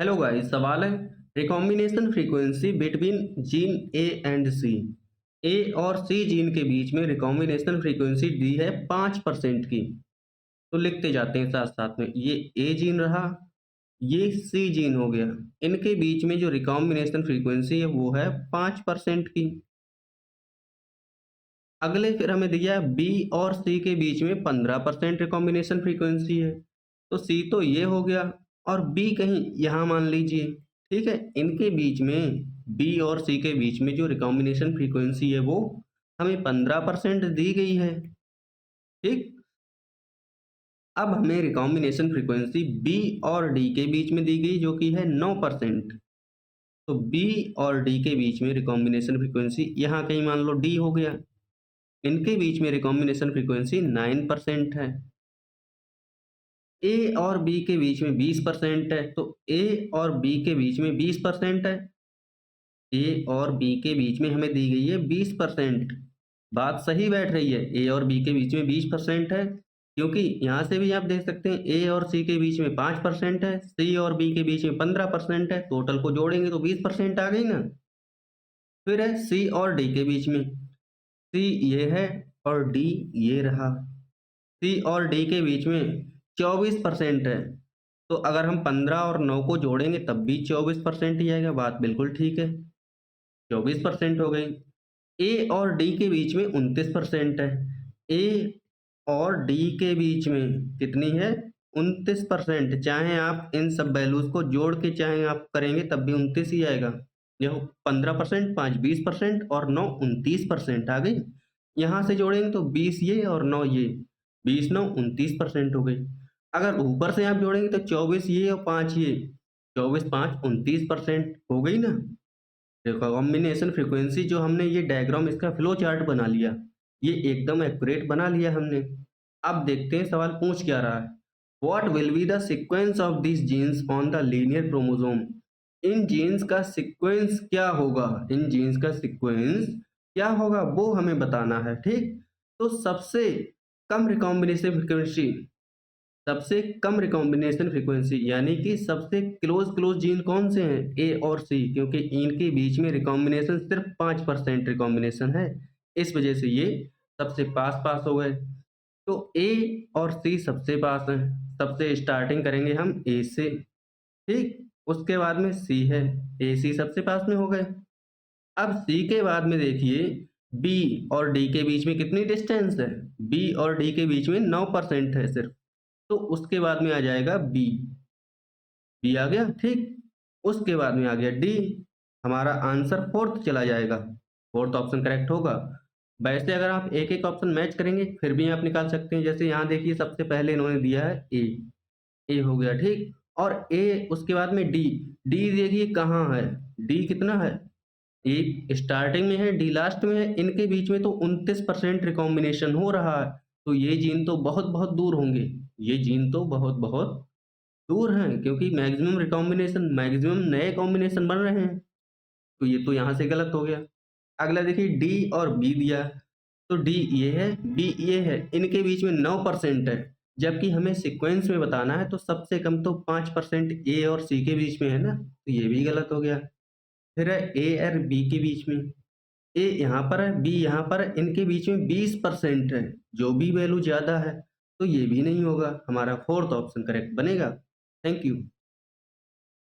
Hello guys, सवाल है recombination frequency between gene A and C. A और C gene के बीच में रिकॉम्बिनेशन फ्रीक्वेंसी दी है 5% की। तो लिखते जाते हैं साथ साथ में, ये ए जीन रहा, ये सी जीन हो गया। इनके बीच में जो रिकॉम्बिनेशन फ्रीक्वेंसी है वो है 5% की। अगले फिर हमें दिया है बी और सी के बीच में 15% रिकॉम्बिनेशन फ्रीक्वेंसी है। तो सी तो ये हो गया और बी कहीं यहाँ मान लीजिए। ठीक है, इनके बीच में बी और सी के बीच में जो रिकॉम्बिनेशन फ्रीक्वेंसी है वो हमें 15% दी गई है। ठीक, अब हमें रिकॉम्बिनेशन फ्रीक्वेंसी बी और डी के बीच में दी गई जो कि है 9%। तो बी और डी के बीच में रिकॉम्बिनेशन फ्रीक्वेंसी यहाँ कहीं मान लो डी हो गया। इनके बीच में रिकॉम्बिनेशन फ्रीक्वेंसी 9% है। ए और बी के बीच में 20% है, तो ए और बी के बीच में 20% है। ए और बी के बीच में हमें दी गई है 20%। बात सही बैठ रही है, ए और बी के बीच में 20% है, क्योंकि यहाँ से भी आप देख सकते हैं ए और सी के बीच में 5% है, सी और बी के बीच में 15% है, टोटल को जोड़ेंगे तो 20% आ गई ना। फिर है सी और डी के बीच में, सी ये है और डी ये रहा। सी और डी के बीच में 24% है, तो अगर हम 15 और 9 को जोड़ेंगे तब भी 24% ही आएगा। बात बिल्कुल ठीक है, 24% हो गई। ए और डी के बीच में 29% है। ए और डी के बीच में कितनी है? 29%। चाहे आप इन सब वैल्यूज को जोड़ के चाहे आप करेंगे तब भी 29 ही आएगा। देखो, 15%, 5 20% और 9 29% आ गई। यहाँ से जोड़ेंगे तो 20 ये और 9 ये, 20 9 29% हो गई। अगर ऊपर से आप जोड़ेंगे तो 24 ये और 5 ये, 24 5 29% हो गई ना। रिकॉम्बिनेशन फ्रीक्वेंसी जो हमने ये डायग्राम इसका फ्लो चार्ट बना लिया, ये एकदम एक्यूरेट बना लिया हमने। अब देखते हैं सवाल पूछ क्या रहा है। What will be the sequence of this genes on the linear chromosome. इन जीन्स का सीक्वेंस क्या होगा, इन जीन्स का सीक्वेंस क्या होगा वो हमें बताना है। ठीक, तो कम रिकॉम्बिनेशन फ्रीक्वेंसी सबसे कम रिकॉम्बिनेशन फ्रीक्वेंसी यानी कि सबसे क्लोज जीन कौन से हैं? ए और सी, क्योंकि इनके बीच में रिकॉम्बिनेशन सिर्फ 5% रिकॉम्बिनेशन है, इस वजह से ये सबसे पास पास हो गए। तो ए और सी सबसे पास हैं, सबसे स्टार्टिंग करेंगे हम ए से। ठीक, उसके बाद में सी है, ए सी सबसे पास में हो गए। अब सी के बाद में देखिए बी और डी के बीच में कितनी डिस्टेंस है? बी और डी के बीच में 9% है सिर्फ। तो उसके बाद में आ जाएगा बी, बी आ गया। ठीक, उसके बाद में आ गया डी। हमारा आंसर फोर्थ चला जाएगा, फोर्थ ऑप्शन करेक्ट होगा। वैसे अगर आप एक एक ऑप्शन मैच करेंगे फिर भी आप निकाल सकते हैं। जैसे यहाँ देखिए सबसे पहले इन्होंने दिया है ए, ए हो गया। ठीक, और ए उसके बाद में डी, डी देखिए कहाँ है, डी कितना है? ए स्टार्टिंग में है, डी लास्ट में है। इनके बीच में तो 29% रिकॉम्बिनेशन हो रहा है, तो ये जीन तो बहुत बहुत दूर होंगे। ये जीन तो बहुत बहुत दूर हैं, क्योंकि मैक्सिमम नए कॉम्बिनेशन बन रहे हैं। तो ये तो यहाँ से गलत हो गया। अगला देखिए डी और बी दिया, तो डी ये है, बी ये है, इनके बीच में 9% है। जबकि हमें सीक्वेंस में बताना है तो सबसे कम तो 5% ए और सी के बीच में है ना, तो ये भी गलत हो गया। फिर है ए और बी के बीच में, ए यहाँ पर है, बी यहाँ पर है, इनके बीच में 20% है। जो भी वैल्यू ज़्यादा है तो ये भी नहीं होगा। हमारा फोर्थ ऑप्शन करेक्ट बनेगा। Thank you.